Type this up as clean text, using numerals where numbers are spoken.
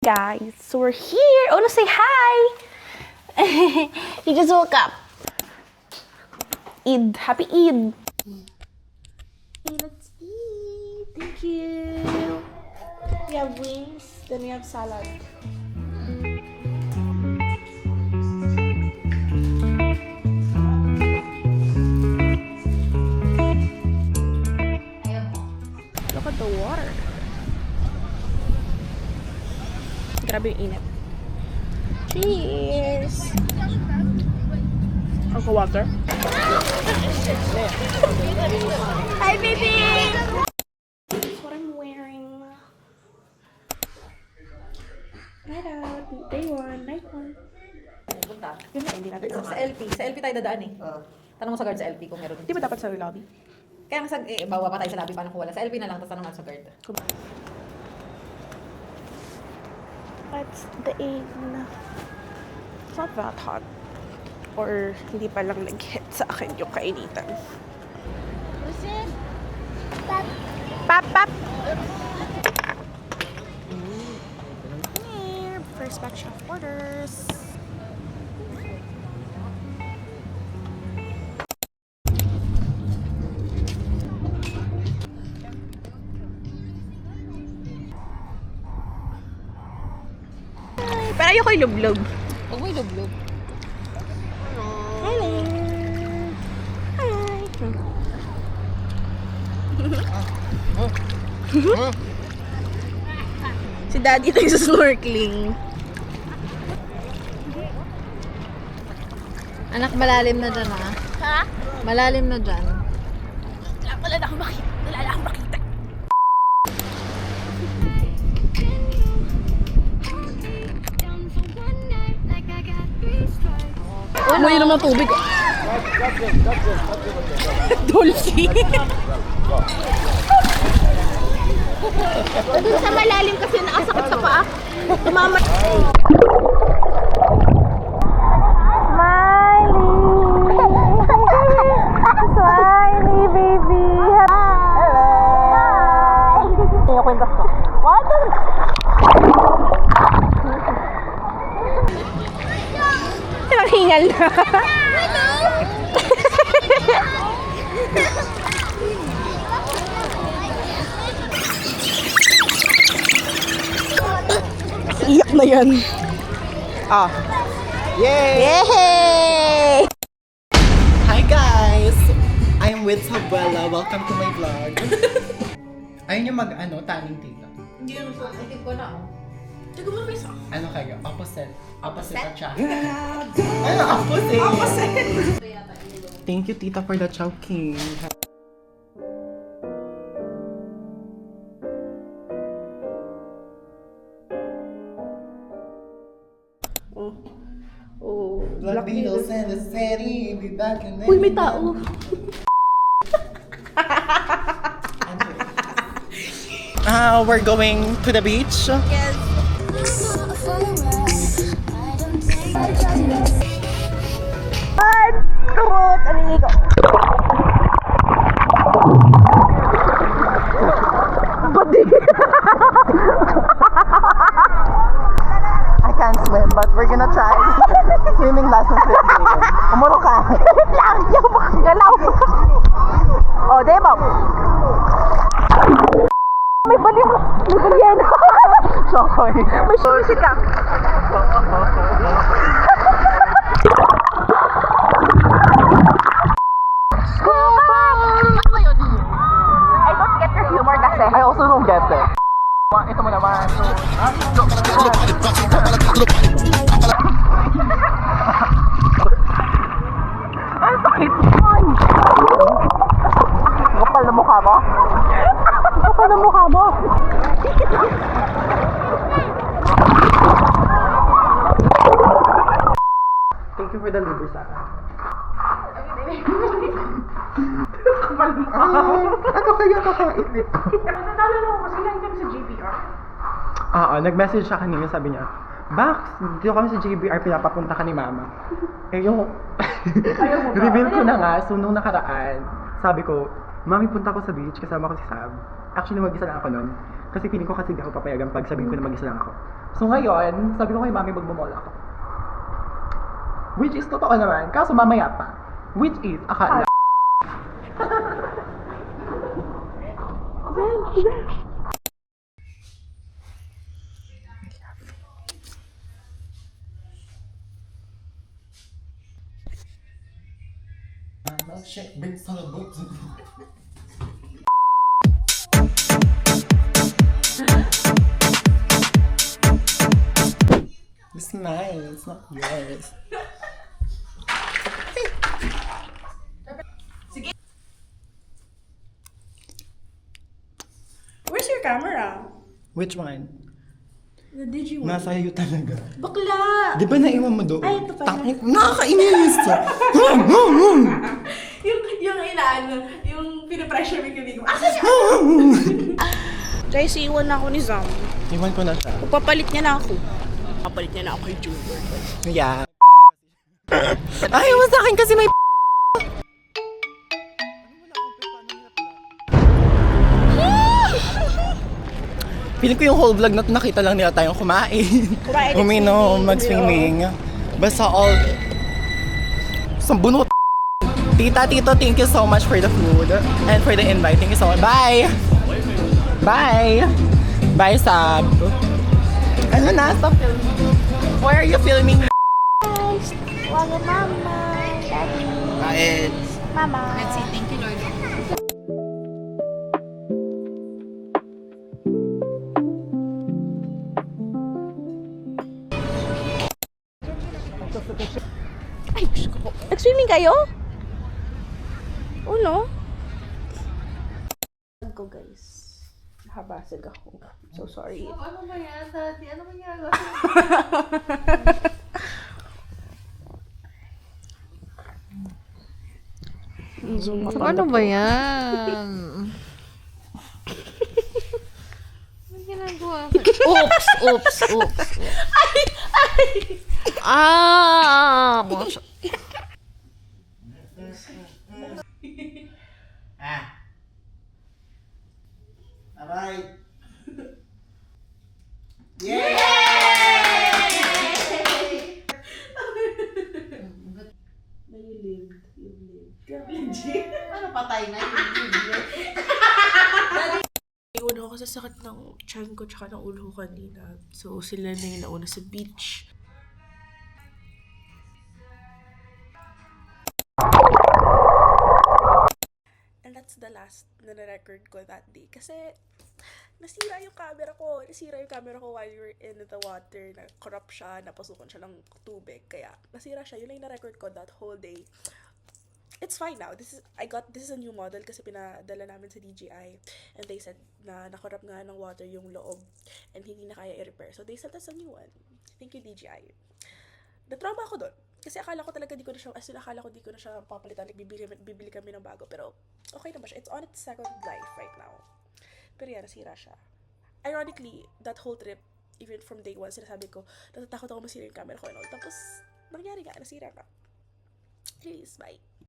Guys, so we're here. Oh, no, say hi. You just woke up. Eid. Happy Eid. Hey, let's eat. Thank you. We have wings, then we have salad. Look at the water. Grabe yung init. Cheers! Ako water. Hi, baby! That's what I'm wearing. Night out. Day 1, night 1. Punta. Yun na, hindi natin Sa LP. Sa LP tayo dadaan eh. Tanong mo sa guard sa LP kung meron. Di ba dapat sa lobby? Kaya nga bawa pa tayo sa lobby, paano kung wala. Sa LP na lang, tapos tanong natin sa guard. It's the 8. It's not that hot. Or hindi pa lang nag-hit sa akin yung kainitan. Listen. Pap. Pap, pap! Here, first batch of orders. Pero ayoko yung lublog. Huwag mo ilublog. Hello! Hi! Si Daddy tayo sa snorkeling. Anak, malalim na dyan ha. Ha? Malalim na dyan. Wala na akong makita. Wala na akong makita. Mo yun naman tubig. Dolphin. Doon sa malalim kasi nakasakit sa paa. Tumama. Smiley, baby. Hello. Yung kwentas ko. What? Hingal na. Iyak na yan. Ah. Yay! Yay! Hi guys! I'm with Sabuela. Welcome to my vlog. Ayun yung tanning tita. Hindi naman po. I think ko na oh. Ano kayo? Opposite. Opposite at siya. Ano? Opposite! Thank you tita for the chowking. Oh, Black Beatles and the city, be back in the... Uy, may tao. We're going to the beach. Turut, amigo. Badi. I can't swim, but we're gonna try. Swimming lessons this day. Umuro ka. Lang, yung galaw. Oh, diba? May balim. May balyan. Sorry. May sumisit ka. I don't get your humor kasi. I also don't get it. Ito mo naman. Ang sakit yun. Kapal na mukha mo? Kapal na mukha mo. Thank you for the liver sa akin. Ano kaya kakainit? Natalo na ako kasi lang kami sa JBR. Oo, nag-message siya kanina, sabi niya, Bax, dito kami sa JBR, pinapapunta ka ni Mama. Eh yung, reveal ko na nga, so nung nakaraan, sabi ko, Mami, punta ko sa beach, kasama ko si Sam. Actually, mag-isa lang ako nun. Kasi feeling ko kasi hindi ako papayagan pag sabihin ko na mag-isa lang ako. So ngayon, sabi ko kay mami magmamall ako. Which is totoo naman, kaso mamaya pa. Which is, akala. Shit, big son of books. It's mine, it's not yours. Where's your camera? Which one? The digi one. Nasa iyo talaga. Bakla! Di ba naiwan mo doon? Ay, ito pala. Nakakainis! yung inaano, yung pinapressure mo kami ko. Asa siya? Guys, iwan na ako ni Zam. Iwan ko na siya. Papalit niya na ako. Papalit niya na ako kay Junior. Yeah. Ayaw mo sa akin kasi may Feeling ko yung whole vlog na to nakita lang nila tayong kumain. Uminom, mag-swimming. Basta all... Sa bunot. Tita, tito, thank you so much for the food. And for the invite. Thank you so much. Bye! Bye! Bye, Sab. Ano na? Stop filming. Why are you filming? Guys, wala mama, daddy, Kain. mama. Let's say thank you, Lord. Ay, gusto ko. Nag-swimming kayo? Oo, no? Ko, guys. Nakabasag ako. So sorry. Ano ba yan, Daddy? Ano ba ginagawa? Zoom up Ano ba yan? Ano ginagawa ko? Oops! Oops! Oops! Ah! Alright. Ano patay na yun? Iwan ako sa sakit ng tiyan ko tsaka ng ulo ko kanina. So, sila na yung nauna sa beach. And that's the last na na-record ko that day. Kasi, nasira yung camera ko. Nasira yung camera ko while we were in the water. Na-corrupt siya, napasukan siya ng tubig. Kaya, nasira siya. Yun lang yung na-record ko that whole day. It's fine now. This is a new model kasi pinadala namin sa DJI. And they said na nakorap nga ng water yung loob and hindi na kaya i-repair. So they said that's a new one. Thank you, DJI. Na-trauma ako doon. Kasi akala ko talaga di ko na siya papalitan. Like, bibili kami ng bago. Pero okay na ba siya? It's on its second life right now. Pero yan, nasira siya. Ironically, that whole trip, even from day one, sinasabi ko, natatakot ako masira yung camera ko and all. Tapos, nangyari nga, nasira nga. Anyways, bye.